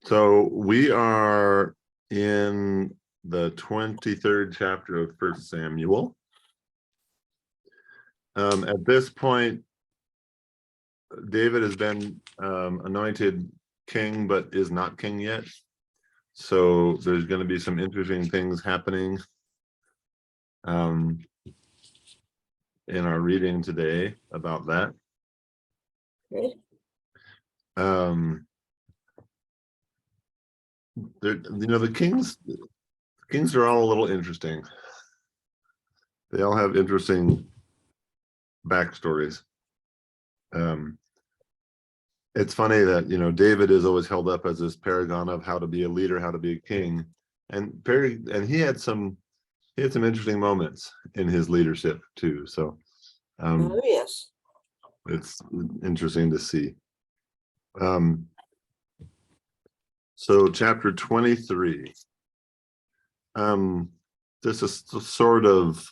So we are in the 23rd chapter of First Samuel. At this point, David has been anointed king, but is not king yet. So there's going to be some interesting things happening in our reading today about that. Okay. The kings are all a little interesting. They all have interesting backstories. It's funny that David is always held up as this paragon of how to be a leader, how to be a king, and he had some interesting moments in his leadership too. So Oh, yes. it's interesting to see. So chapter 23. This is sort of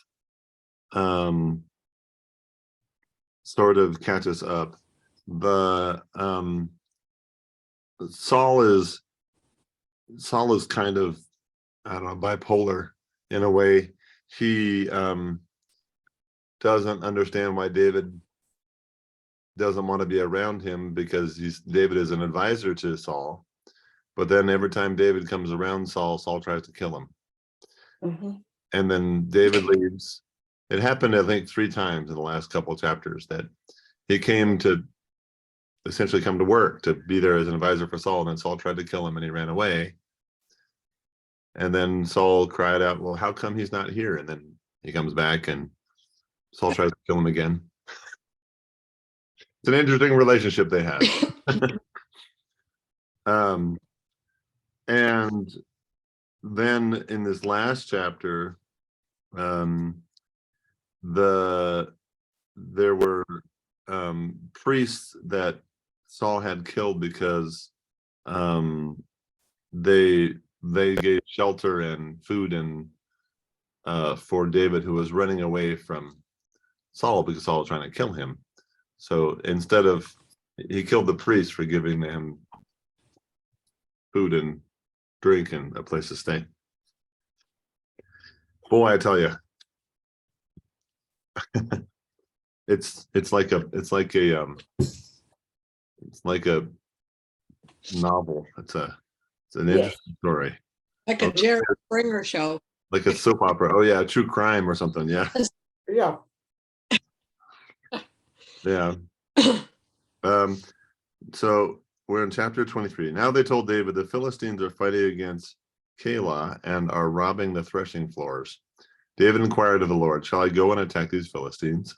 catches up. Saul is kind of, I don't know, bipolar in a way. He doesn't understand why David doesn't want to be around him, because David is an advisor to Saul. But then every time David comes around Saul, Saul tries to kill him. Mm-hmm. And then David leaves. It happened, I think, 3 times in the last couple of chapters that he came to essentially come to work to be there as an advisor for Saul, and then Saul tried to kill him and he ran away. And then Saul cried out, well, how come he's not here? And then he comes back and Saul tries to kill him again. It's an interesting relationship they have. And then in this last chapter, there were priests that Saul had killed because they gave shelter and food and for David, who was running away from Saul because Saul was trying to kill him. So instead of, he killed the priest for giving him food and drink and a place to stay. Boy, I tell you, it's like a novel. It's an interesting story. Like a Jerry Springer show. Like a soap opera. Oh yeah, true crime or something. Yeah. Yeah. Yeah. So we're in chapter 23. Now they told David, the Philistines are fighting against Keilah and are robbing the threshing floors. David inquired of the Lord, shall I go and attack these Philistines?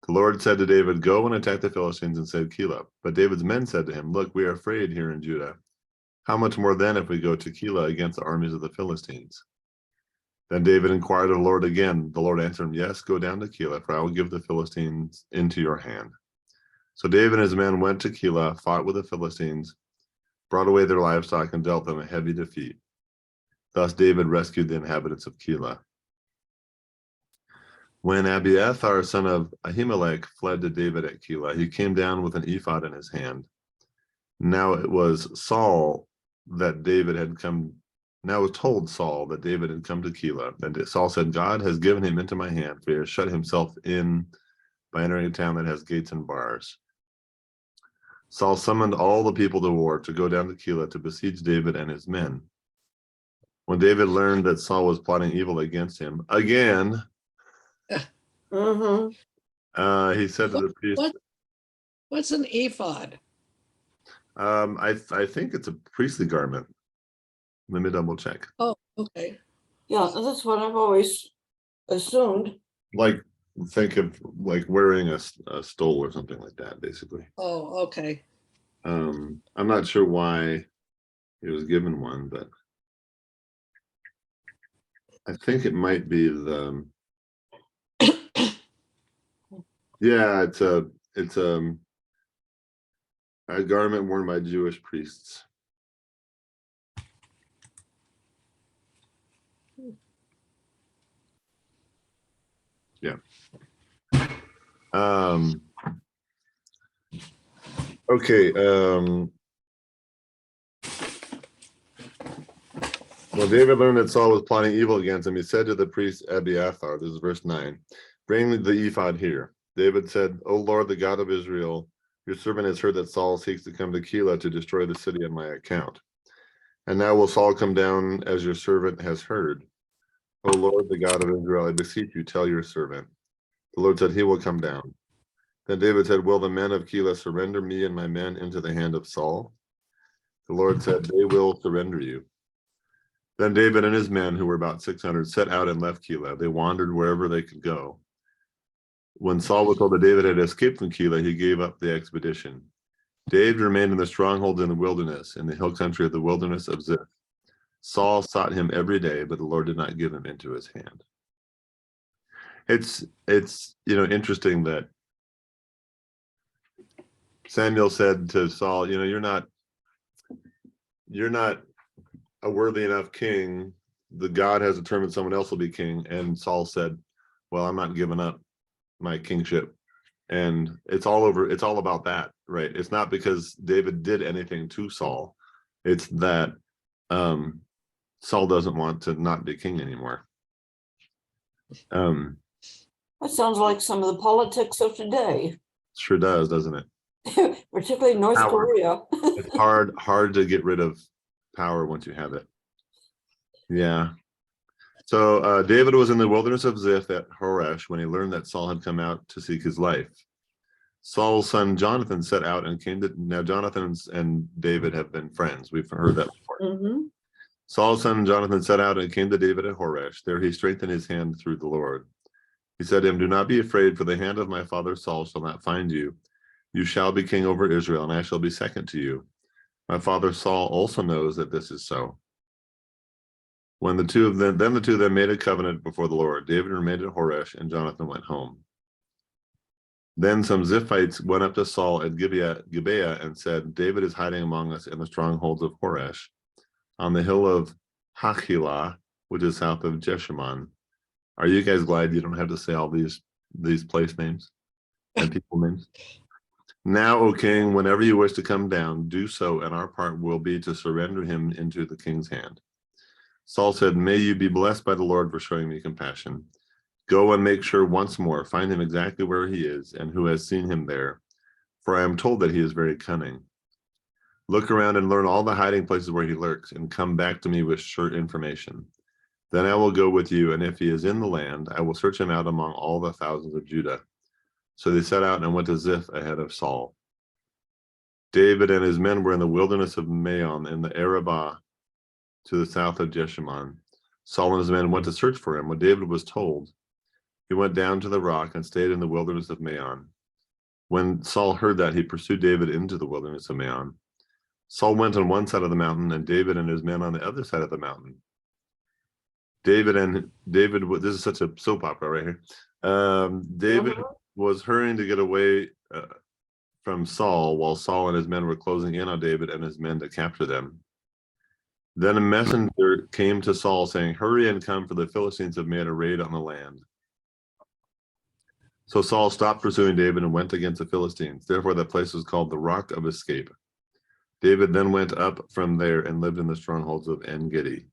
The Lord said to David, go and attack the Philistines and save Keilah. But David's men said to him, look, we are afraid here in Judah. How much more then if we go to Keilah against the armies of the Philistines? Then David inquired of the Lord again. The Lord answered him, yes, go down to Keilah, for I will give the Philistines into your hand. So David and his men went to Keilah, fought with the Philistines, brought away their livestock, and dealt them a heavy defeat. Thus David rescued the inhabitants of Keilah. When Abiathar, son of Ahimelech, fled to David at Keilah, he came down with an ephod in his hand. Now it was Saul that David had come. Now it was told Saul that David had come to Keilah. And Saul said, God has given him into my hand, for he has shut himself in by entering a town that has gates and bars. Saul summoned all the people to war to go down to Keilah to besiege David and his men. When David learned that Saul was plotting evil against him again, he said to the priest, What's an ephod? I think it's a priestly garment. Let me double check. Oh, okay. Yeah, that's what I've always assumed. Like, think of like wearing a stole or something like that, basically. Oh, okay. I'm not sure why he was given one, but I think it might be the. Yeah, it's a garment worn by Jewish priests. Yeah. Okay. Well, David learned that Saul was plotting evil against him. He said to the priest Abiathar, this is verse 9, bring the ephod here. David said, O Lord, the God of Israel, your servant has heard that Saul seeks to come to Keilah to destroy the city on my account. And now will Saul come down as your servant has heard? O Lord, the God of Israel, I beseech you, tell your servant. The Lord said, he will come down. Then David said, will the men of Keilah surrender me and my men into the hand of Saul? The Lord said, they will surrender you. Then David and his men, who were about 600, set out and left Keilah. They wandered wherever they could go. When Saul was told that David had escaped from Keilah, he gave up the expedition. David remained in the stronghold in the wilderness, in the hill country of the wilderness of Ziph. Saul sought him every day, but the Lord did not give him into his hand. It's interesting that Samuel said to Saul, you're not a worthy enough king. The God has determined someone else will be king. And Saul said, well, I'm not giving up my kingship. And it's all about that, right? It's not because David did anything to Saul. It's that Saul doesn't want to not be king anymore. That sounds like some of the politics of today, Sure does, doesn't it? particularly North Power. Korea. It's hard to get rid of power once you have it. Yeah. So David was in the wilderness of Ziph at Horesh when he learned that Saul had come out to seek his life. Saul's son Jonathan set out and came to. Now Jonathan and David have been friends. We've heard that before. Mm-hmm. Saul's son Jonathan set out and came to David at Horesh. There he strengthened his hand through the Lord. He said to him, do not be afraid, for the hand of my father Saul shall not find you. You shall be king over Israel, and I shall be second to you. My father Saul also knows that this is so. When the two of them made a covenant before the Lord. David remained at Horesh, and Jonathan went home. Then some Ziphites went up to Saul at Gibeah and said, David is hiding among us in the strongholds of Horesh, on the hill of Hachilah, which is south of Jeshimon. Are you guys glad you don't have to say all these place names and people names? Now, O king, whenever you wish to come down, do so, and our part will be to surrender him into the king's hand. Saul said, may you be blessed by the Lord for showing me compassion. Go and make sure once more, find him exactly where he is and who has seen him there, for I am told that he is very cunning. Look around and learn all the hiding places where he lurks, and come back to me with sure information. Then I will go with you, and if he is in the land, I will search him out among all the thousands of Judah. So they set out and went to Ziph ahead of Saul. David and his men were in the wilderness of Maon in the Arabah to the south of Jeshimon. Saul and his men went to search for him. When David was told, he went down to the rock and stayed in the wilderness of Maon. When Saul heard that, he pursued David into the wilderness of Maon. Saul went on one side of the mountain, and David and his men on the other side of the mountain. David, this is such a soap opera right here. David was hurrying to get away from Saul, while Saul and his men were closing in on David and his men to capture them. Then a messenger came to Saul saying, hurry and come, for the Philistines have made a raid on the land. So Saul stopped pursuing David and went against the Philistines. Therefore, that place was called the Rock of Escape. David then went up from there and lived in the strongholds of En-Gedi.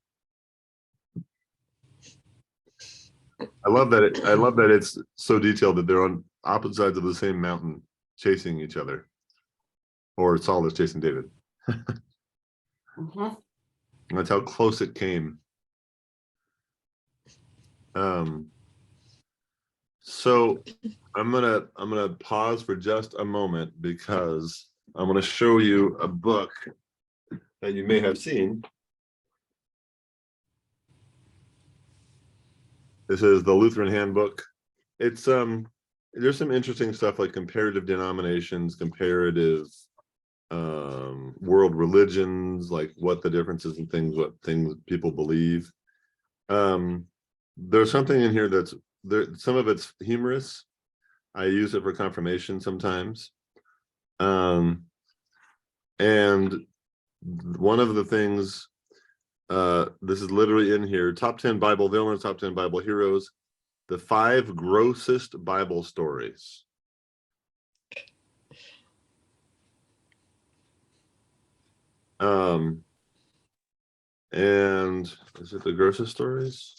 I love that it's so detailed that they're on opposite sides of the same mountain chasing each other. Or Saul is chasing David. Mm-hmm. That's how close it came. So I'm gonna pause for just a moment because I'm gonna show you a book that you may have seen. This is the Lutheran Handbook. It's there's some interesting stuff like comparative denominations, comparative world religions, like what the differences in things, what things people believe. There's something in here that's there, some of it's humorous. I use it for confirmation sometimes. And one of the things, this is literally in here, top 10 Bible villains, top 10 Bible heroes, the 5 grossest Bible stories. And is it the Gersa stories?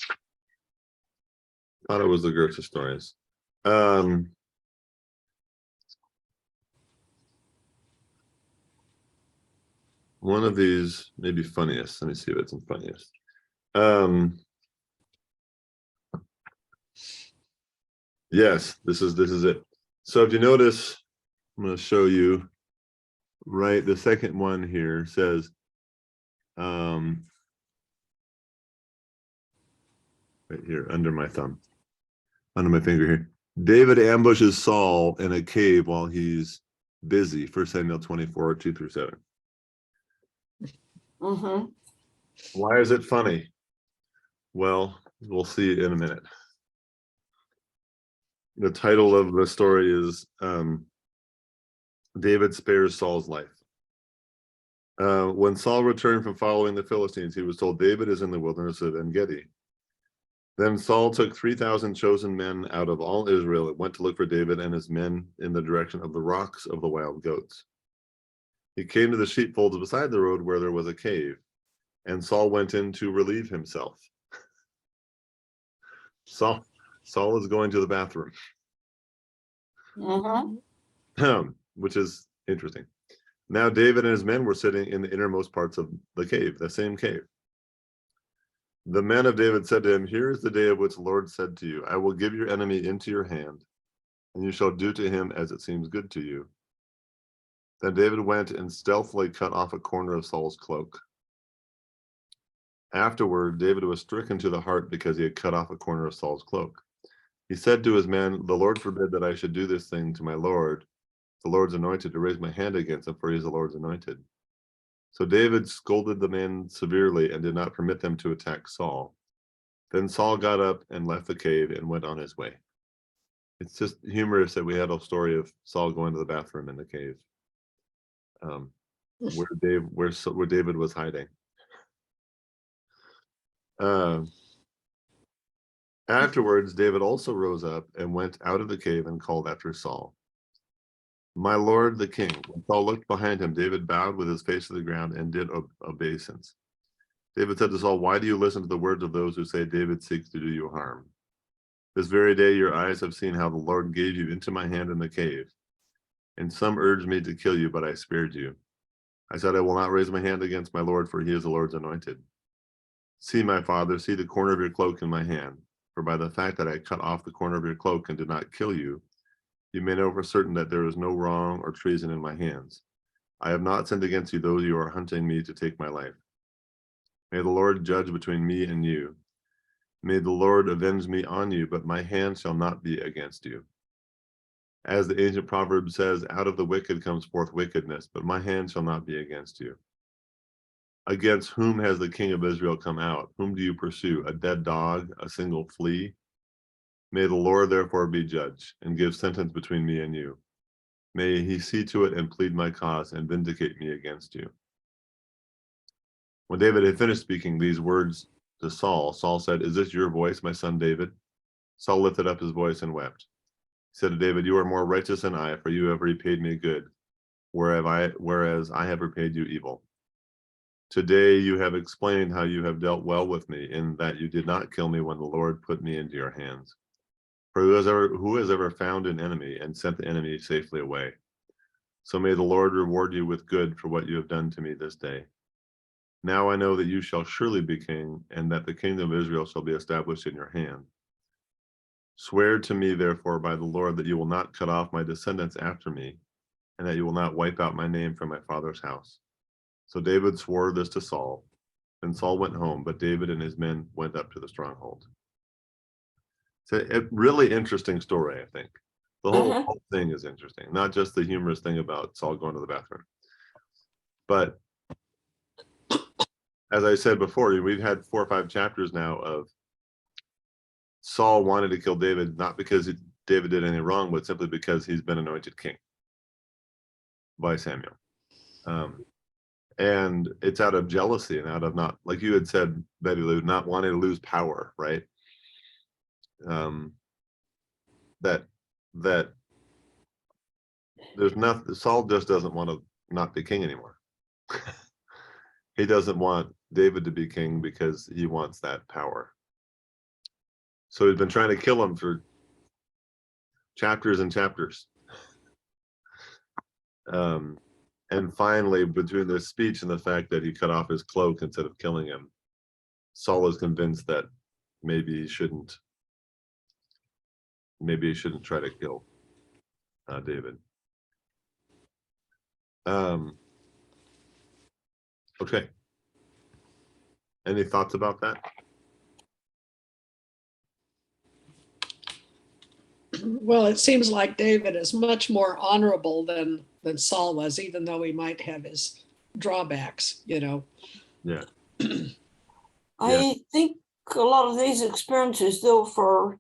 Thought it was the Gersa stories. One of these may be funniest. Let me see if it's in funniest. Yes, this is it. So if you notice, I'm going to show you right. The second one here says, right here under my thumb, under my finger here. David ambushes Saul in a cave while he's busy. 1 Samuel 24, 2-7. Mm-hmm. Why is it funny? Well, we'll see in a minute. The title of the story is David spares Saul's life. When Saul returned from following the Philistines, he was told David is in the wilderness of En-Gedi. Then Saul took 3,000 chosen men out of all Israel and went to look for David and his men in the direction of the rocks of the wild goats. He came to the sheepfolds beside the road where there was a cave, and Saul went in to relieve himself. Saul is going to the bathroom, Mm-hmm. which is interesting. Now David and his men were sitting in the innermost parts of the cave, the same cave. The men of David said to him, "Here is the day of which the Lord said to you, I will give your enemy into your hand, and you shall do to him as it seems good to you." Then David went and stealthily cut off a corner of Saul's cloak. Afterward, David was stricken to the heart because he had cut off a corner of Saul's cloak. He said to his men, "The Lord forbid that I should do this thing to my Lord, the Lord's anointed, to raise my hand against him, for he is the Lord's anointed." So David scolded the men severely and did not permit them to attack Saul. Then Saul got up and left the cave and went on his way. It's just humorous that we had a story of Saul going to the bathroom in the cave, where David was hiding. Afterwards, David also rose up and went out of the cave and called after Saul, "My lord, the king." When Saul looked behind him, David bowed with his face to the ground and did obeisance. David said to Saul, "Why do you listen to the words of those who say David seeks to do you harm? This very day your eyes have seen how the Lord gave you into my hand in the cave, and some urged me to kill you, but I spared you. I said, I will not raise my hand against my Lord, for he is the Lord's anointed. See, my father, see the corner of your cloak in my hand, for by the fact that I cut off the corner of your cloak and did not kill you, you may know for certain that there is no wrong or treason in my hands. I have not sinned against you, though you are hunting me to take my life. May the Lord judge between me and you. May the Lord avenge me on you, but my hand shall not be against you. As the ancient proverb says, out of the wicked comes forth wickedness, but my hand shall not be against you. Against whom has the king of Israel come out? Whom do you pursue? A dead dog, a single flea? May the Lord therefore be judge and give sentence between me and you. May he see to it and plead my cause and vindicate me against you. When David had finished speaking these words to Saul, Saul said, "Is this your voice, my son David?" Saul lifted up his voice and wept. He said to David, "You are more righteous than I, for you have repaid me good, whereas I have repaid you evil. Today you have explained how you have dealt well with me, in that you did not kill me when the Lord put me into your hands. For who has ever found an enemy and sent the enemy safely away? So may the Lord reward you with good for what you have done to me this day. Now I know that you shall surely be king, and that the kingdom of Israel shall be established in your hand. Swear to me, therefore, by the Lord, that you will not cut off my descendants after me, and that you will not wipe out my name from my father's house." So David swore this to Saul. Then Saul went home, but David and his men went up to the stronghold. It's a really interesting story, I think. The whole thing is interesting, not just the humorous thing about Saul going to the bathroom. But as I said before, we've had 4 or 5 chapters now of Saul wanted to kill David, not because David did anything wrong, but simply because he's been anointed king by Samuel. And it's out of jealousy and out of, not, like you had said, Betty Lou, not wanting to lose power, right? That there's nothing, Saul just doesn't want to not be king anymore. He doesn't want David to be king because he wants that power. So he's been trying to kill him for chapters and chapters. And finally, between this speech and the fact that he cut off his cloak instead of killing him, Saul is convinced that maybe he shouldn't try to kill David. Okay. Any thoughts about that? Well, it seems like David is much more honorable than Saul was, even though he might have his drawbacks, you know. Yeah. I think a lot of these experiences, though,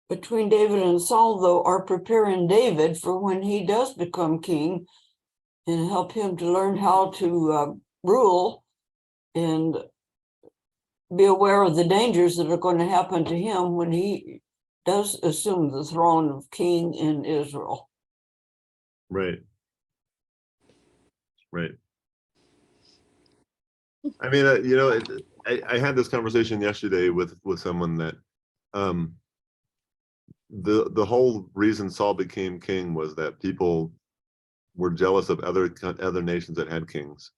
between David and Saul, though, are preparing David for when he does become king and help him to learn how to rule and be aware of the dangers that are going to happen to him when he does assume the throne of king in Israel. Right. I mean, I had this conversation yesterday with someone that the whole reason Saul became king was that people were jealous of other nations that had kings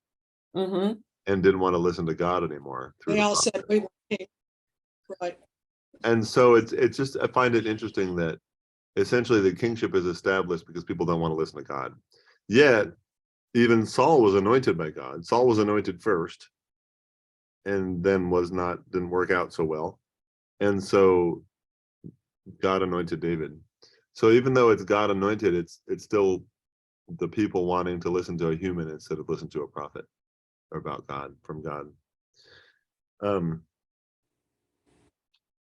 Mm-hmm. and didn't want to listen to God anymore. They all said we were king. Right. And so it's just, I find it interesting that essentially the kingship is established because people don't want to listen to God. Yet even Saul was anointed by God. Saul was anointed first and then didn't work out so well. And so God anointed David. So even though it's God anointed, it's still the people wanting to listen to a human instead of listen to a prophet or about God, from God.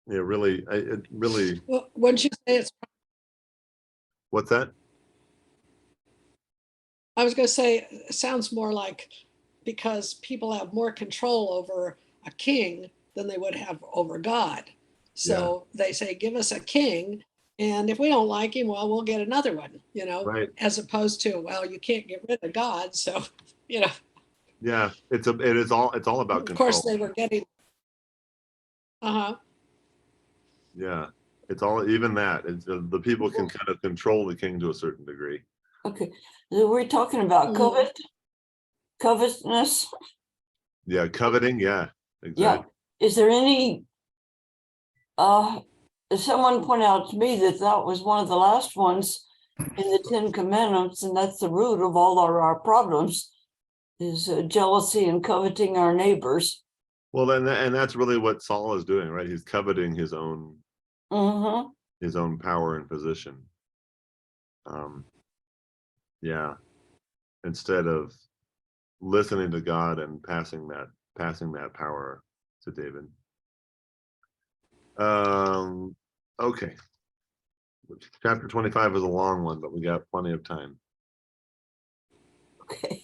Yeah, really, it really. Well, wouldn't you say it's? What's that? I was going to say it sounds more like because people have more control over a king than they would have over God. So they say, give us a king. And if we don't like him, well, we'll get another one, you know, Right. as opposed to, well, you can't get rid of God. So, you know. Yeah, it's all about control. Of course, they were getting. Yeah, it's all, even that. It's the people can kind of control the king to a certain degree. Okay, so we're talking about covetousness. Yeah, coveting. Yeah, exactly. Yeah. Is there any? Someone pointed out to me that was one of the last ones in the Ten Commandments, and that's the root of all our problems, is jealousy and coveting our neighbors. Well, then, and that's really what Saul is doing, right? He's coveting his own power and position. Yeah, instead of listening to God and passing that power to David. Okay. Chapter 25 is a long one, but we got plenty of time. Okay.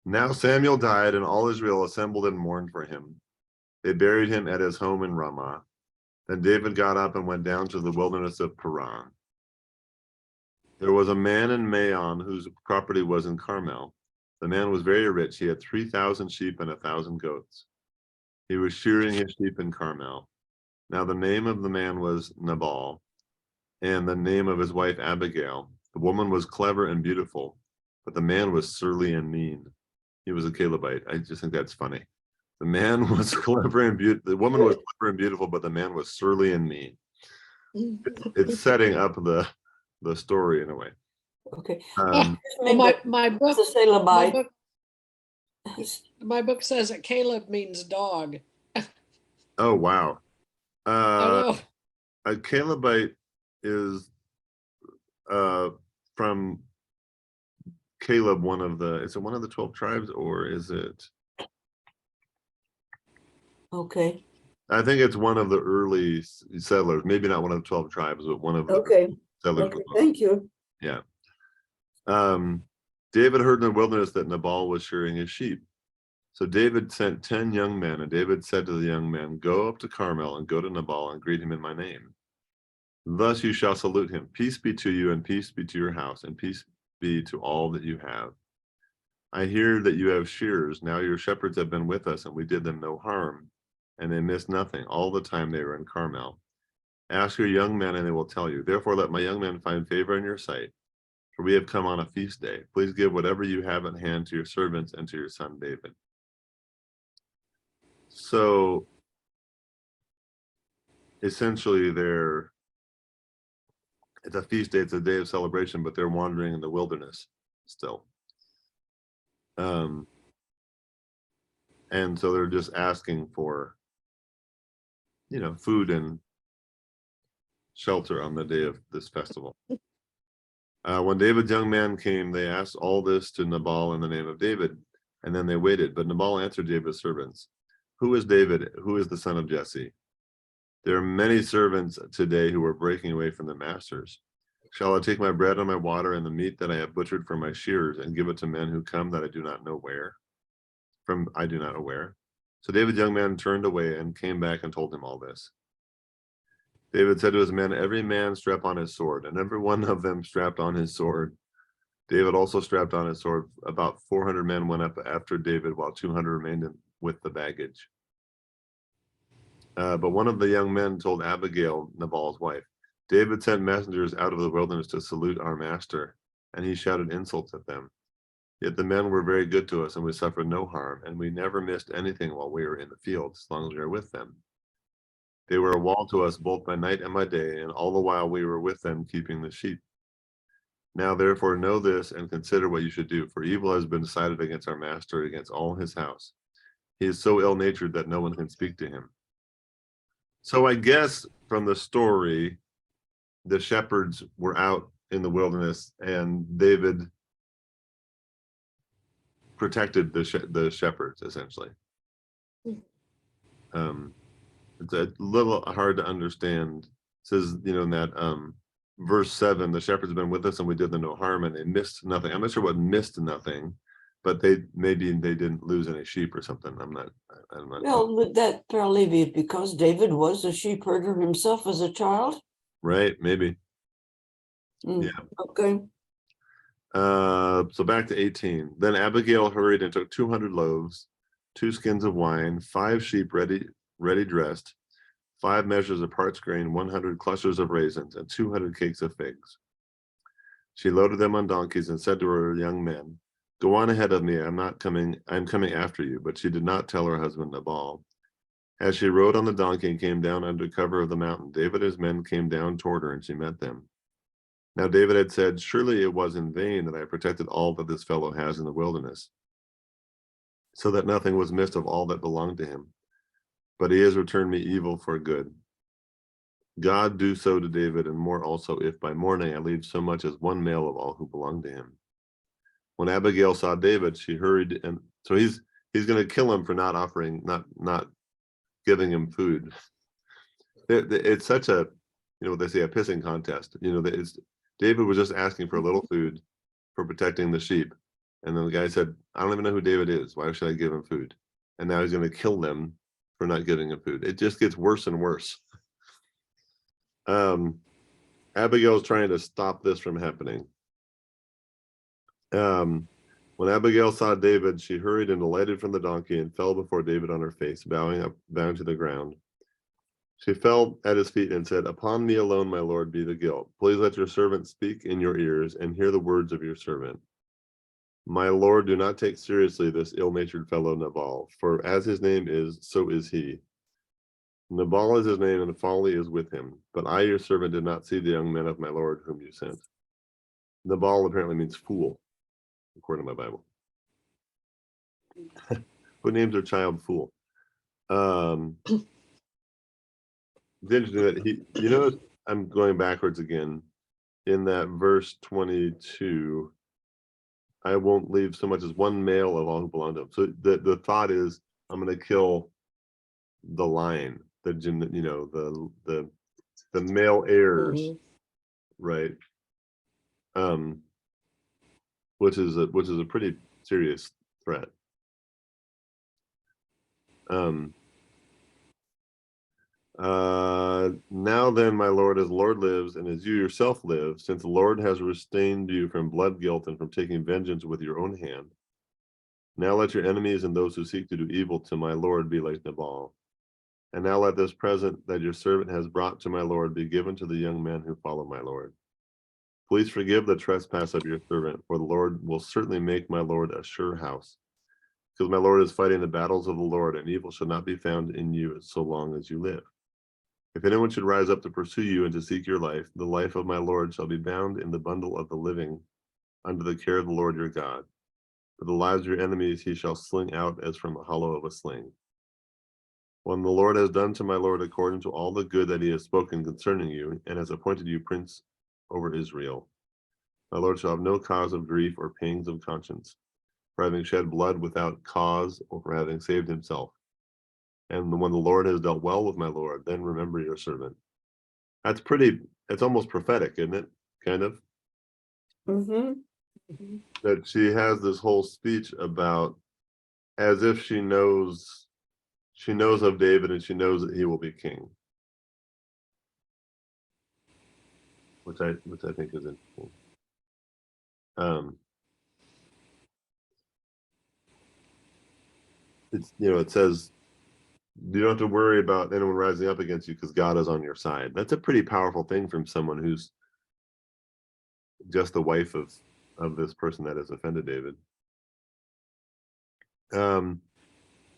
Now Samuel died, and all Israel assembled and mourned for him. They buried him at his home in Ramah. Then David got up and went down to the wilderness of Paran. There was a man in Maon whose property was in Carmel. The man was very rich. He had 3,000 sheep and 1,000 goats. He was shearing his sheep in Carmel. Now the name of the man was Nabal, and the name of his wife Abigail. The woman was clever and beautiful, but the man was surly and mean. He was a Calebite. I just think that's funny. The man was clever and beautiful. The woman was clever and beautiful, but the man was surly and mean. It's setting up the story in a way. Okay. Well, my book says that Caleb means dog. Oh wow. A Calebite is from Caleb, is it one of the 12 tribes, or is it? Okay. I think it's one of the early settlers, maybe not one of the 12 tribes, but one of the settlers. Okay, thank you. Yeah. David heard in the wilderness that Nabal was shearing his sheep. So David sent 10 young men, and David said to the young men, go up to Carmel and go to Nabal and greet him in my name. Thus you shall salute him. Peace be to you, and peace be to your house, and peace be to all that you have. I hear that you have shears. Now your shepherds have been with us, and we did them no harm, and they missed nothing all the time they were in Carmel. Ask your young men, and they will tell you. Therefore, let my young men find favor in your sight, for we have come on a feast day. Please give whatever you have at hand to your servants and to your son David. So essentially, it's a feast day, it's a day of celebration, but they're wandering in the wilderness still. And so they're just asking for, food and shelter on the day of this festival. When David's young man came, they asked all this to Nabal in the name of David, and then they waited. But Nabal answered David's servants, "Who is David? Who is the son of Jesse? There are many servants today who are breaking away from their masters. Shall I take my bread and my water and the meat that I have butchered for my shearers and give it to men who come that I do not know where? I do not know where." So David's young man turned away and came back and told him all this. David said to his men, "Every man strap on his sword," and every one of them strapped on his sword. David also strapped on his sword. About 400 men went up after David, while 200 remained with the baggage. But one of the young men told Abigail, Nabal's wife, "David sent messengers out of the wilderness to salute our master, and he shouted insults at them. Yet the men were very good to us, and we suffered no harm, and we never missed anything while we were in the field, as long as we were with them. They were a wall to us both by night and by day, and all the while we were with them keeping the sheep. Now therefore know this and consider what you should do, for evil has been decided against our master, against all his house. He is so ill-natured that no one can speak to him." So I guess from the story, the shepherds were out in the wilderness, and David protected the shepherds, essentially. It's a little hard to understand. It says, in that verse 7, the shepherds have been with us and we did them no harm, and they missed nothing. I'm not sure what missed nothing, but they didn't lose any sheep or something. I'm not Well, would that probably be because David was a sheep herder himself as a child? right, maybe. Yeah. Okay. So back to 18. Then Abigail hurried and took 200 loaves, 2 skins of wine, 5 sheep ready dressed, 5 measures of parched grain, 100 clusters of raisins, and 200 cakes of figs. She loaded them on donkeys and said to her young men, "Go on ahead of me. I'm coming after you." But she did not tell her husband Nabal. As she rode on the donkey and came down under cover of the mountain, David and his men came down toward her, and she met them. Now David had said, "Surely it was in vain that I protected all that this fellow has in the wilderness, so that nothing was missed of all that belonged to him. But he has returned me evil for good. God do so to David, and more also, if by morning I leave so much as one male of all who belong to him." When Abigail saw David, she hurried, and so he's going to kill him for not giving him food. It's such a, they say, a pissing contest. David was just asking for a little food for protecting the sheep, and then the guy said, "I don't even know who David is. Why should I give him food?" And now he's going to kill them for not giving him food. It just gets worse and worse. Abigail's trying to stop this from happening. When Abigail saw David, she hurried and alighted from the donkey and fell before David on her face, bowing to the ground. She fell at his feet and said, "Upon me alone, my lord, be the guilt. Please let your servant speak in your ears and hear the words of your servant. My lord, do not take seriously this ill-natured fellow Nabal, for as his name is, so is he. Nabal is his name, and folly is with him. But I, your servant, did not see the young men of my lord whom you sent." Nabal apparently means fool, according to my Bible. Who names their child fool? It's interesting that I'm going backwards again. In that verse 22, I won't leave so much as one male of all who belong to him. So the thought is, I'm going to kill the line, the male heirs, right? Which is a pretty serious threat. Now then, my lord, as the Lord lives, and as you yourself live, since the Lord has restrained you from blood guilt and from taking vengeance with your own hand, Now let your enemies and those who seek to do evil to my Lord be like Nabal. And now let this present that your servant has brought to my Lord be given to the young men who follow my Lord. Please forgive the trespass of your servant, for the Lord will certainly make my Lord a sure house. Because my Lord is fighting the battles of the Lord, and evil shall not be found in you so long as you live. If anyone should rise up to pursue you and to seek your life, the life of my Lord shall be bound in the bundle of the living under the care of the Lord your God. For the lives of your enemies he shall sling out as from the hollow of a sling. When the Lord has done to my Lord according to all the good that he has spoken concerning you, and has appointed you prince over Israel, my Lord shall have no cause of grief or pangs of conscience, for having shed blood without cause, or for having saved himself. And when the Lord has dealt well with my Lord, then remember your servant. That's pretty, it's almost prophetic, isn't it? Kind of. Mm-hmm. Mhm. That she has this whole speech about as if she knows of David and she knows that he will be king. Which I think is interesting. It's, it says you don't have to worry about anyone rising up against you because God is on your side. That's a pretty powerful thing from someone who's just the wife of this person that has offended David.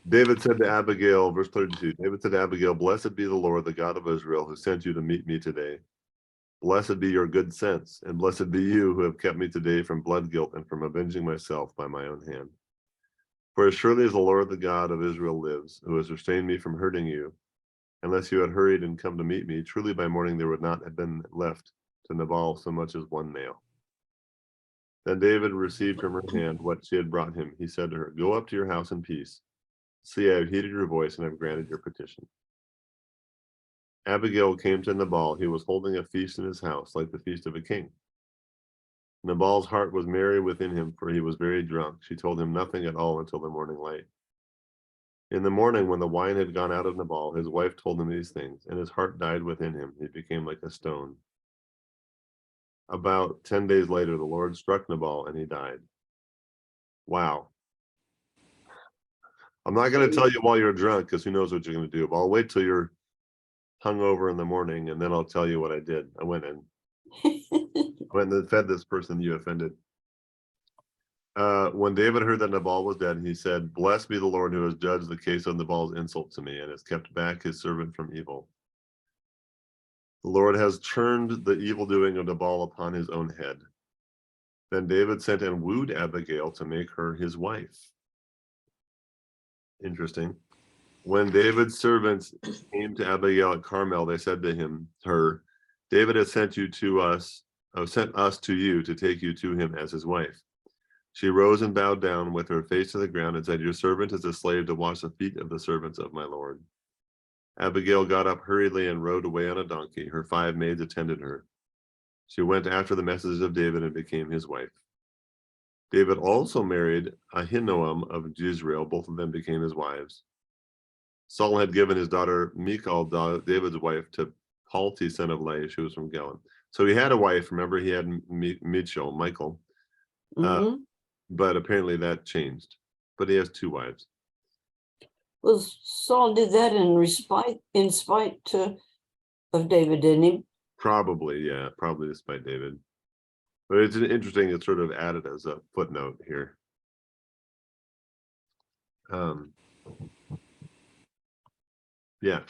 David said to Abigail, verse 32, David said to Abigail, blessed be the Lord, the God of Israel, who sent you to meet me today. Blessed be your good sense, and blessed be you who have kept me today from blood guilt and from avenging myself by my own hand. For as surely as the Lord, the God of Israel lives, who has restrained me from hurting you, unless you had hurried and come to meet me, truly by morning there would not have been left to Nabal so much as one nail. Then David received from her hand what she had brought him. He said to her, go up to your house in peace. See, I have heeded your voice and have granted your petition. Abigail came to Nabal. He was holding a feast in his house, like the feast of a king. Nabal's heart was merry within him, for he was very drunk. She told him nothing at all until the morning light. In the morning, when the wine had gone out of Nabal, his wife told him these things, and his heart died within him. He became like a stone. About 10 days later, the Lord struck Nabal, and he died. Wow. I'm not going to tell you while you're drunk, because who knows what you're going to do. But I'll wait till you're hungover in the morning, and then I'll tell you what I did. I went and fed this person you offended. When David heard that Nabal was dead, he said, blessed be the Lord who has judged the case of Nabal's insult to me and has kept back his servant from evil. The Lord has turned the evil doing of Nabal upon his own head. Then David sent and wooed Abigail to make her his wife. Interesting. When David's servants came to Abigail at Carmel, they said to her, David has sent us to you to take you to him as his wife. She rose and bowed down with her face to the ground and said, your servant is a slave to wash the feet of the servants of my Lord. Abigail got up hurriedly and rode away on a donkey. Her 5 maids attended her. She went after the messengers of David and became his wife. David also married Ahinoam of Jezreel. Both of them became his wives. Saul had given his daughter Michal, David's wife, to Palti, son of Laish, who was from Galilee. So he had a wife. Remember, he had Michal. Mm-hmm. But apparently that changed. But he has 2 wives. Well, Saul did that in spite of David, didn't he? Probably, yeah, probably despite David. But it's interesting, it's sort of added as a footnote here. Yeah.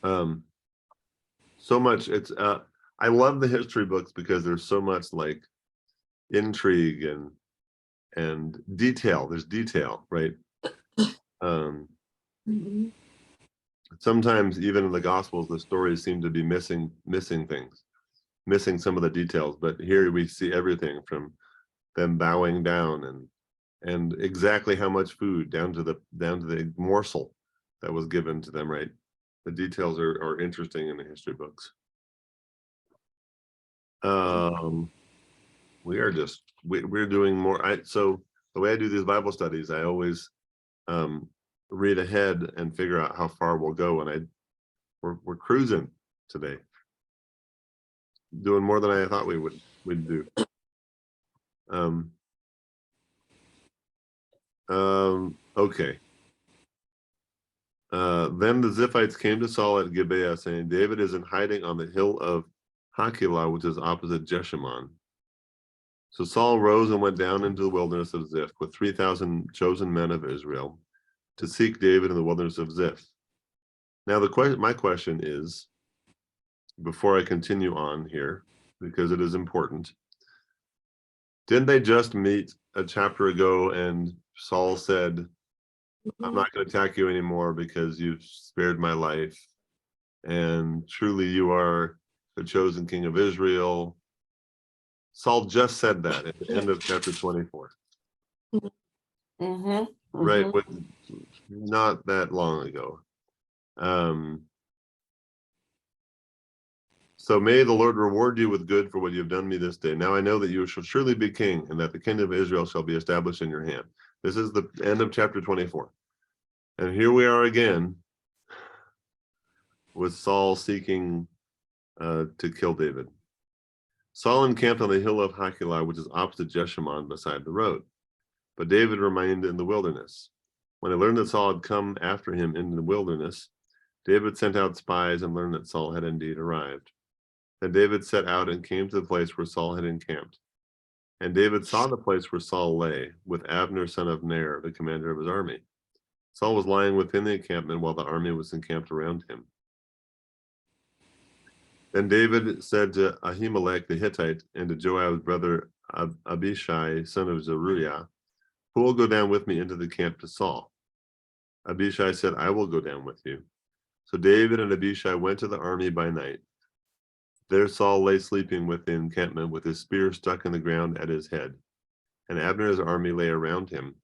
So much, it's I love the history books because there's so much like intrigue and detail. There's detail, right? Mhm. Sometimes even in the Gospels, the stories seem to be missing things, missing some of the details. But here we see everything from them bowing down and exactly how much food down to the morsel that was given to them, right? The details are interesting in the history books. We're doing more. So the way I do these Bible studies, I always read ahead and figure out how far we'll go, and we're cruising today, doing more than I thought we'd do. Okay. Then the Ziphites came to Saul at Gibeah, saying, David is in hiding on the hill of Hakilah, which is opposite Jeshimon. So Saul rose and went down into the wilderness of Ziph with 3,000 chosen men of Israel to seek David in the wilderness of Ziph. Now, my question is, before I continue on here, because it is important, didn't they just meet a chapter ago and Saul said, I'm not going to attack you anymore because you've spared my life, and truly you are the chosen king of Israel? Saul just said that at the end of chapter 24. Right, but not that long ago. So may the Lord reward you with good for what you have done me this day. Now I know that you shall surely be king, and that the kingdom of Israel shall be established in your hand. This is the end of chapter 24. And here we are again with Saul seeking to kill David. Saul encamped on the hill of Hakilah, which is opposite Jeshimon, beside the road. But David remained in the wilderness. When he learned that Saul had come after him in the wilderness, David sent out spies and learned that Saul had indeed arrived. Then David set out and came to the place where Saul had encamped. And David saw the place where Saul lay, with Abner son of Ner, the commander of his army. Saul was lying within the encampment while the army was encamped around him. Then David said to Ahimelech the Hittite and to Joab's brother Abishai, son of Zeruiah, who will go down with me into the camp to Saul? Abishai said, I will go down with you. So David and Abishai went to the army by night. There Saul lay sleeping within the encampment with his spear stuck in the ground at his head, and Abner's army lay around him.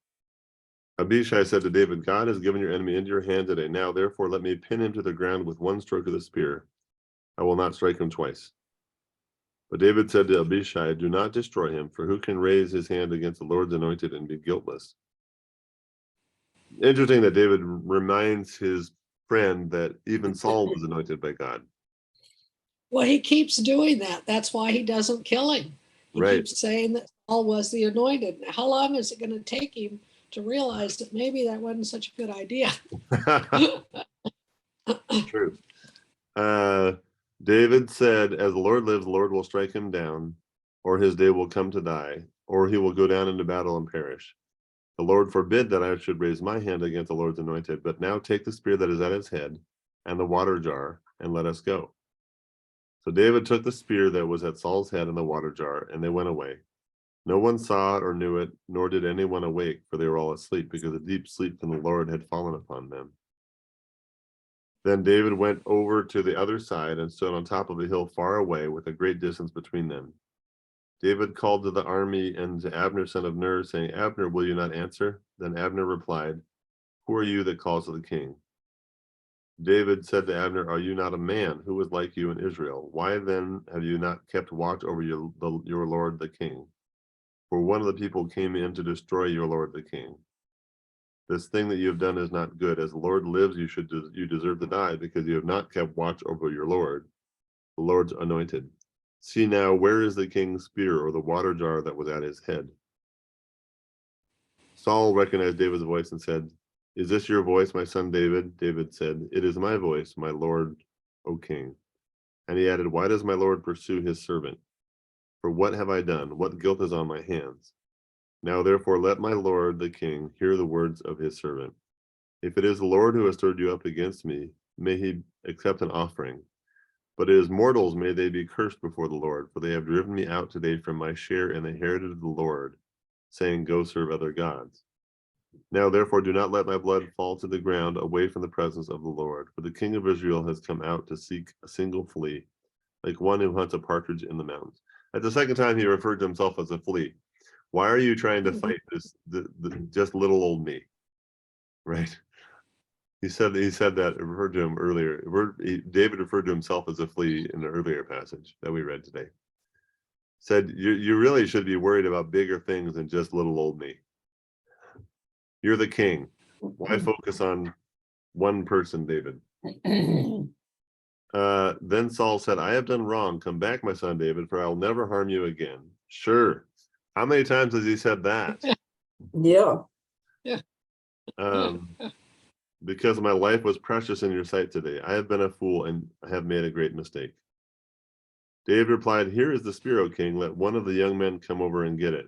Abishai said to David, God has given your enemy into your hand today. Now, therefore, let me pin him to the ground with one stroke of the spear. I will not strike him twice. But David said to Abishai, do not destroy him, for who can raise his hand against the Lord's anointed and be guiltless? Interesting that David reminds his friend that even Saul was anointed by God. Well, he keeps doing that. That's why he doesn't kill him. He keeps saying that Saul was the anointed. How long is it going to take him to realize that maybe that wasn't such a good idea? True. David said, as the Lord lives, the Lord will strike him down, or his day will come to die, or he will go down into battle and perish. The Lord forbid that I should raise my hand against the Lord's anointed, but now take the spear that is at his head and the water jar, and let us go. So David took the spear that was at Saul's head and the water jar, and they went away. No one saw it or knew it, nor did anyone awake, for they were all asleep, because a deep sleep from the Lord had fallen upon them. Then David went over to the other side and stood on top of a hill far away, with a great distance between them. David called to the army and to Abner son of Ner, saying, Abner, will you not answer? Then Abner replied, who are you that calls to the king? David said to Abner, are you not a man who is like you in Israel? Why then have you not kept watch over your lord the king? For one of the people came in to destroy your lord the king. This thing that you have done is not good. As the Lord lives, you deserve to die, because you have not kept watch over your lord, the Lord's anointed. See now, where is the king's spear or the water jar that was at his head? Saul recognized David's voice and said, is this your voice, my son David? David said, it is my voice, my lord, O king. And he added, why does my lord pursue his servant? For what have I done? What guilt is on my hands? Now therefore let my lord the king hear the words of his servant. If it is the Lord who has stirred you up against me, may he accept an offering. But as mortals may they be cursed before the Lord, for they have driven me out today from my share in the heritage of the Lord, saying, go serve other gods. Now therefore do not let my blood fall to the ground away from the presence of the Lord, for the king of Israel has come out to seek a single flea, like one who hunts a partridge in the mountains. That's the second time he referred to himself as a flea. Why are you trying to fight this just little old me? Right? He said that, referred to him earlier. David referred to himself as a flea in the earlier passage that we read today. Said, you really should be worried about bigger things than just little old me. You're the king. Why focus on one person, David? Then Saul said, I have done wrong. Come back, my son David, for I will never harm you again. Sure. How many times has he said that? Yeah. Yeah. Because my life was precious in your sight today. I have been a fool and have made a great mistake. David replied, here is the spear, O king. Let one of the young men come over and get it.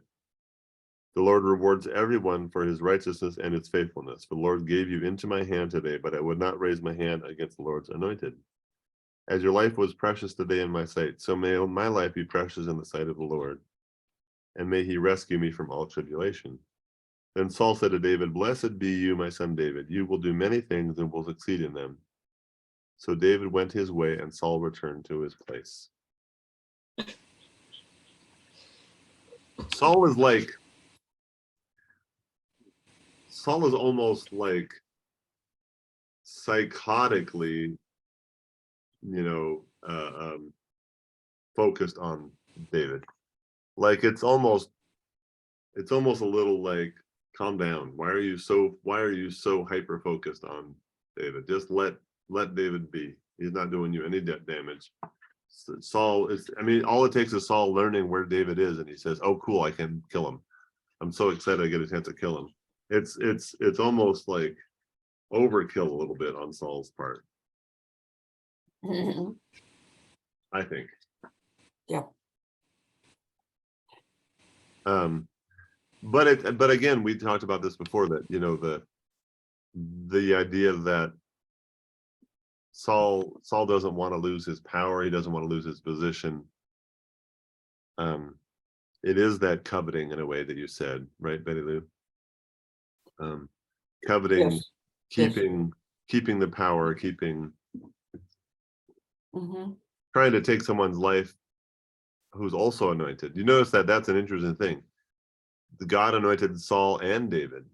The Lord rewards everyone for his righteousness and his faithfulness. The Lord gave you into my hand today, but I would not raise my hand against the Lord's anointed. As your life was precious today in my sight, so may my life be precious in the sight of the Lord, and may he rescue me from all tribulation. Then Saul said to David, blessed be you, my son David. You will do many things and will succeed in them. So David went his way, and Saul returned to his place. Saul is almost like psychotically, focused on David. Like it's almost a little like, calm down. Why are you so hyper focused on David? Just let David be. He's not doing you any damage. Saul is, all it takes is Saul learning where David is, and he says, oh cool, I can kill him. I'm so excited I get a chance to kill him. It's almost like overkill a little bit on Saul's part, I think. Yeah. But again, we talked about this before, that the idea that Saul doesn't want to lose his power, he doesn't want to lose his position. It is that coveting in a way that you said, right, Betty Lou? Coveting, Yes. keeping the power, trying to take someone's life who's also anointed. You notice that that's an interesting thing. The God anointed Saul and David.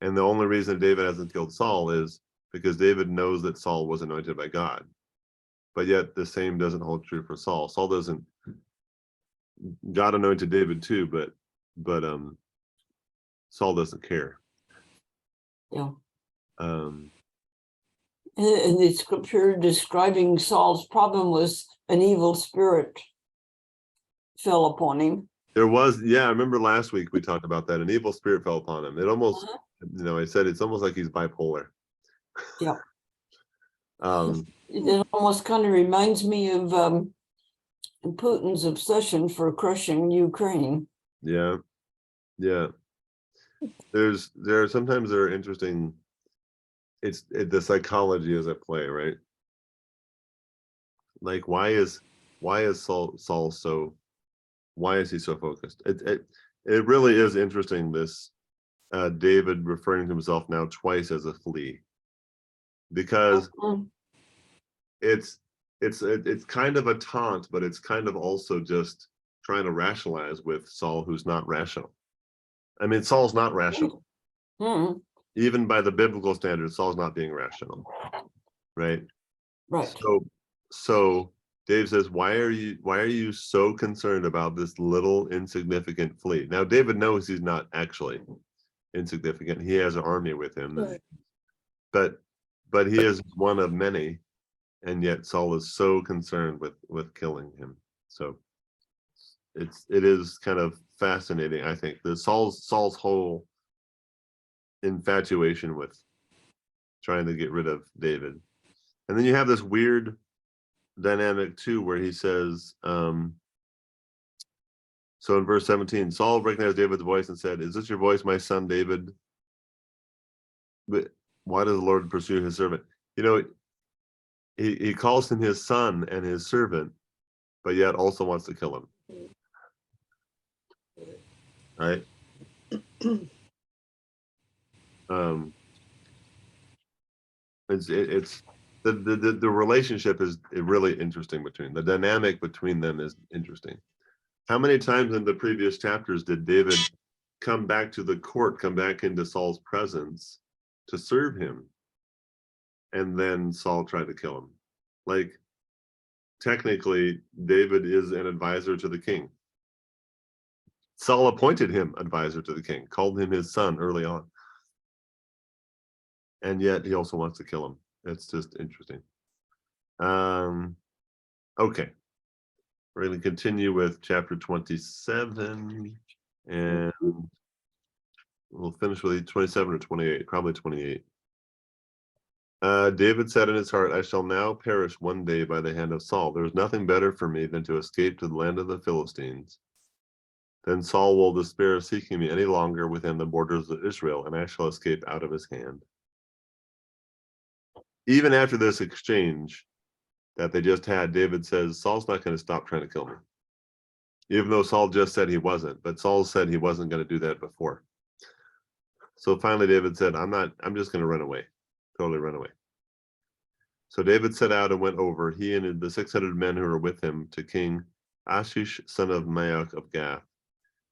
And the only reason David hasn't killed Saul is because David knows that Saul was anointed by God. But yet the same doesn't hold true for Saul. God anointed David too, but Saul doesn't care. Yeah. And the scripture describing Saul's problem was an evil spirit fell upon him. There was, I remember last week we talked about that. An evil spirit fell upon him. It almost, I said it's almost like he's bipolar. Yeah. Um, It almost kind of reminds me of Putin's obsession for crushing Ukraine. Yeah. Sometimes there are interesting. The psychology is at play, right? Like why is Saul so? Why is he so focused? It really is interesting. This David referring to himself now twice as a flea, because it's kind of a taunt, but it's kind of also just trying to rationalize with Saul, who's not rational. Saul's not rational. Even by the biblical standards, Saul's not being rational, right? Right. So Dave says, why are you so concerned about this little insignificant flea? Now David knows he's not actually insignificant. He has an army with him, Right. but he is one of many, and yet Saul is so concerned with killing him. So it is kind of fascinating, I think, the Saul's whole infatuation with trying to get rid of David. And then you have this weird dynamic too, where he says, so in verse 17, Saul recognized David's voice and said, is this your voice, my son David? But why does the Lord pursue his servant? He calls him his son and his servant, but yet also wants to kill him. Right? It's the relationship is really interesting between the dynamic between them is interesting. How many times in the previous chapters did David come back to the court, come back into Saul's presence to serve him, and then Saul tried to kill him? Like, technically, David is an advisor to the king. Saul appointed him advisor to the king, called him his son early on, and yet he also wants to kill him. It's just interesting. Okay, we're going to continue with chapter 27, and We'll finish with 27 or 28, probably 28. David said in his heart, I shall now perish one day by the hand of Saul. There is nothing better for me than to escape to the land of the Philistines. Then Saul will despair of seeking me any longer within the borders of Israel, and I shall escape out of his hand. Even after this exchange that they just had, David says, Saul's not going to stop trying to kill me. Even though Saul just said he wasn't, but Saul said he wasn't going to do that before. So finally David said, I'm just going to run away, totally run away. So David set out and went over, he and the 600 men who were with him, to King Achish, son of Maoch of Gath.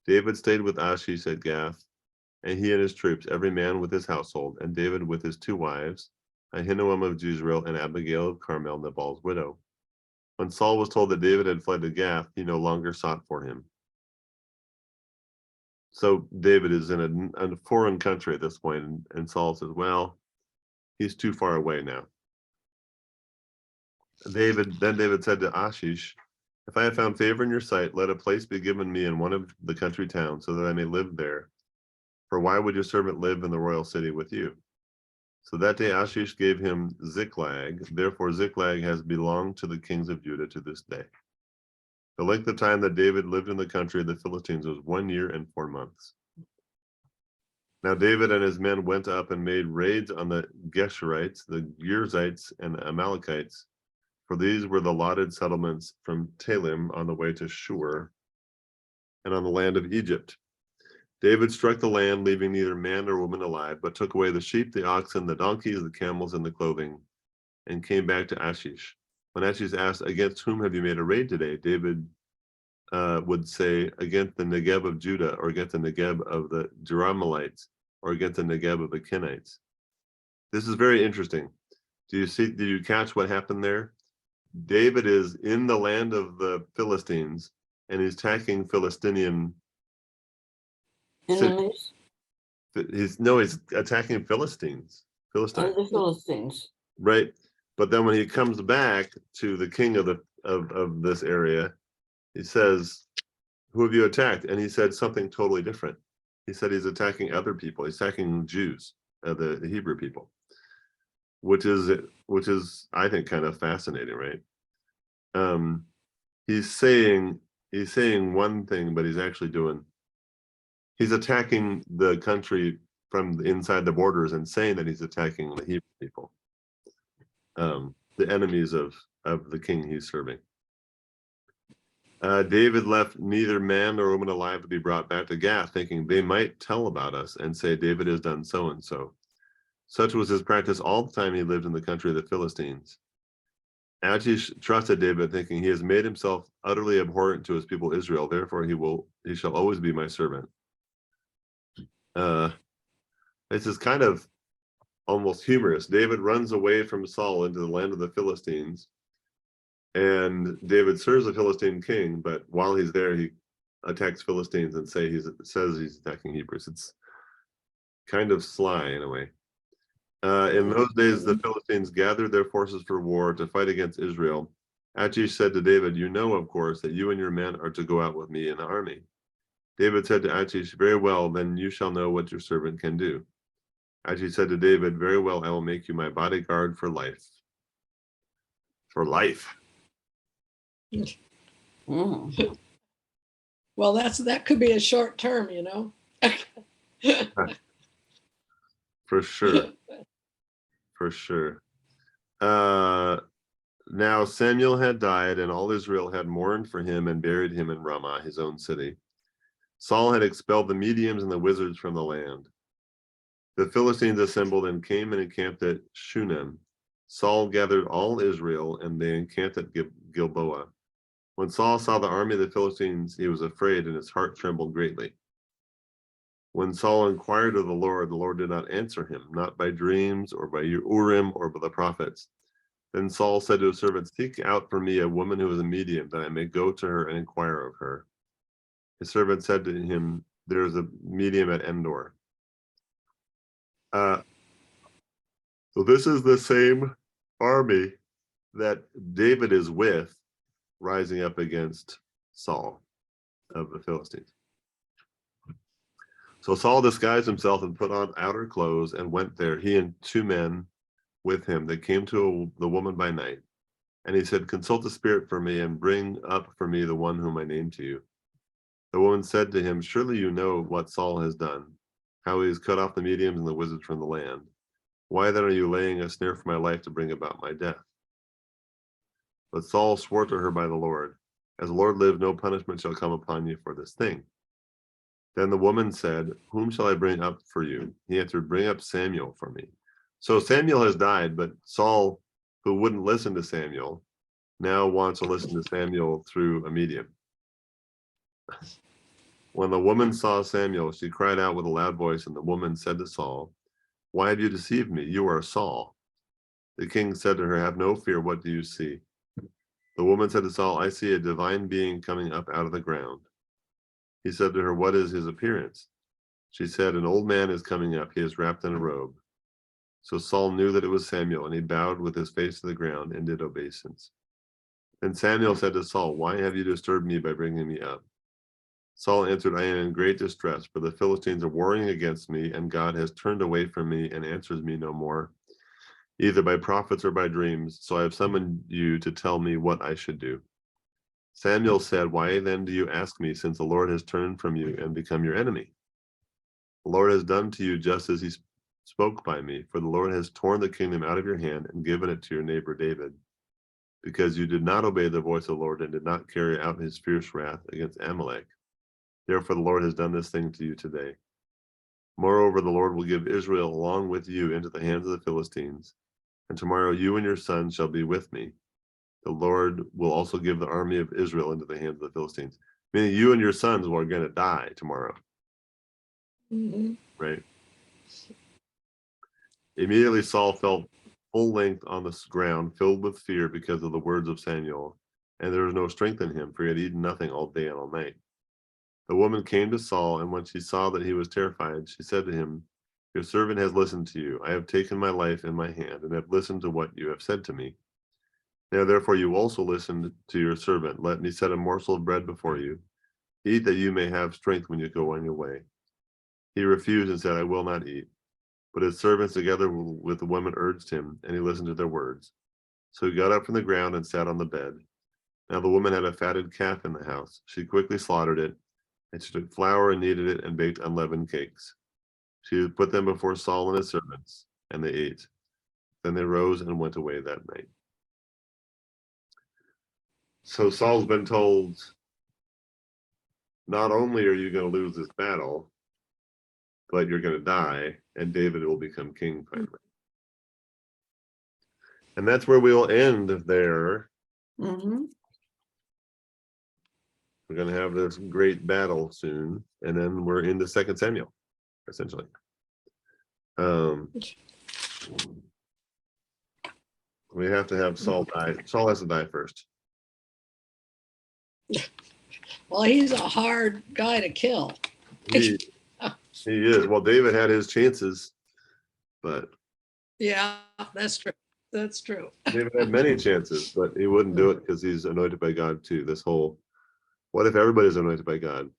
David stayed with Achish at Gath, and he and his troops, every man with his household, and David with his 2 wives, Ahinoam of Jezreel and Abigail of Carmel, Nabal's widow. When Saul was told that David had fled to Gath, he no longer sought for him. So David is in a foreign country at this point, and Saul says, well, he's too far away now. Then David said to Achish, if I have found favor in your sight, let a place be given me in one of the country towns so that I may live there. For why would your servant live in the royal city with you? So that day Achish gave him Ziklag. Therefore Ziklag has belonged to the kings of Judah to this day. The length of time that David lived in the country of the Philistines was 1 year and 4 months. Now David and his men went up and made raids on the Geshurites, the Girzites, and the Amalekites, for these were the allotted settlements from Talim on the way to Shur and on the land of Egypt. David struck the land, leaving neither man nor woman alive, but took away the sheep, the oxen, the donkeys, the camels, and the clothing, and came back to Achish. When Achish asked, against whom have you made a raid today? David would say, against the Negeb of Judah, or against the Negeb of the Jerahmeelites, or against the Negeb of the Kenites. This is very interesting. Did you catch what happened there? David is in the land of the Philistines, and he's attacking Philistinian Enemies he's attacking Philistines. of the Philistines. Right. But then when he comes back to the king of this area, he says, who have you attacked? And he said something totally different. He said he's attacking other people. He's attacking Jews, the Hebrew people, which is I think kind of fascinating, right? He's saying one thing, but he's attacking the country from inside the borders and saying that he's attacking the Hebrew people, the enemies of the king he's serving. David left neither man nor woman alive to be brought back to Gath, thinking they might tell about us and say David has done so and so. Such was his practice all the time he lived in the country of the Philistines. Achish trusted David, thinking he has made himself utterly abhorrent to his people Israel, therefore he shall always be my servant. This is kind of almost humorous. David runs away from Saul into the land of the Philistines, and David serves the Philistine king, but while he's there, he attacks Philistines and says he's attacking Hebrews. It's kind of sly in a way. In those days, the Philistines gathered their forces for war to fight against Israel. Achish said to David, you know, of course, that you and your men are to go out with me in the army. David said to Achish, very well, then you shall know what your servant can do. Achish said to David, very well, I will make you my bodyguard for life. For life. Mm. Well, that could be a short term, you know. For sure. For sure. Now Samuel had died, and all Israel had mourned for him and buried him in Ramah, his own city. Saul had expelled the mediums and the wizards from the land. The Philistines assembled and came and encamped at Shunem. Saul gathered all Israel, and they encamped at Gilboa. When Saul saw the army of the Philistines, he was afraid, and his heart trembled greatly. When Saul inquired of the Lord did not answer him, not by dreams or by Urim or by the prophets. Then Saul said to his servant, seek out for me a woman who is a medium, that I may go to her and inquire of her. His servant said to him, there is a medium at Endor. So this is the same army that David is with, rising up against Saul of the Philistines. So Saul disguised himself and put on outer clothes and went there, he and 2 men with him. They came to the woman by night. And he said, consult the spirit for me and bring up for me the one whom I name to you. The woman said to him, surely you know what Saul has done, how he has cut off the mediums and the wizards from the land. Why then are you laying a snare for my life to bring about my death? But Saul swore to her by the Lord, as the Lord lives, no punishment shall come upon you for this thing. Then the woman said, whom shall I bring up for you? He answered, bring up Samuel for me. So Samuel has died, but Saul, who wouldn't listen to Samuel, now wants to listen to Samuel through a medium. When the woman saw Samuel, she cried out with a loud voice, and the woman said to Saul, why have you deceived me? You are Saul. The king said to her, have no fear, what do you see? The woman said to Saul, I see a divine being coming up out of the ground. He said to her, what is his appearance? She said, an old man is coming up. He is wrapped in a robe. So Saul knew that it was Samuel, and he bowed with his face to the ground and did obeisance. Then Samuel said to Saul, why have you disturbed me by bringing me up? Saul answered, I am in great distress, for the Philistines are warring against me, and God has turned away from me and answers me no more, either by prophets or by dreams. So I have summoned you to tell me what I should do. Samuel said, why then do you ask me, since the Lord has turned from you and become your enemy? The Lord has done to you just as he spoke by me, for the Lord has torn the kingdom out of your hand and given it to your neighbor David, because you did not obey the voice of the Lord and did not carry out his fierce wrath against Amalek. Therefore the Lord has done this thing to you today. Moreover, the Lord will give Israel along with you into the hands of the Philistines, and tomorrow you and your sons shall be with me. The Lord will also give the army of Israel into the hands of the Philistines. Meaning you and your sons are going to die tomorrow. Mm-hmm. Right? Immediately Saul fell full length on the ground, filled with fear because of the words of Samuel, and there was no strength in him, for he had eaten nothing all day and all night. The woman came to Saul, and when she saw that he was terrified, she said to him, your servant has listened to you. I have taken my life in my hand, and have listened to what you have said to me. Now therefore you also listened to your servant. Let me set a morsel of bread before you. Eat that you may have strength when you go on your way. He refused and said, I will not eat. But his servants together with the woman urged him, and he listened to their words. So he got up from the ground and sat on the bed. Now the woman had a fatted calf in the house. She quickly slaughtered it, and she took flour and kneaded it and baked unleavened cakes. She put them before Saul and his servants, and they ate. Then they rose and went away that night. So Saul's been told, not only are you going to lose this battle, but you're going to die, and David will become king finally. And that's where we'll end there. Mm-hmm. We're going to have this great battle soon, and then we're into 2 Samuel, essentially. We have to have Saul die. Saul has to die first. Well, he's a hard guy to kill. He is. Well, David had his chances, but Yeah, that's true. That's true. David had many chances, but he wouldn't do it because he's anointed by God too. This whole, what if everybody's anointed by God?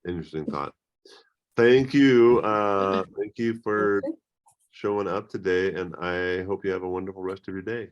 Interesting thought. Thank you. Thank you for Okay. showing up today, and I hope you have a wonderful rest of your day.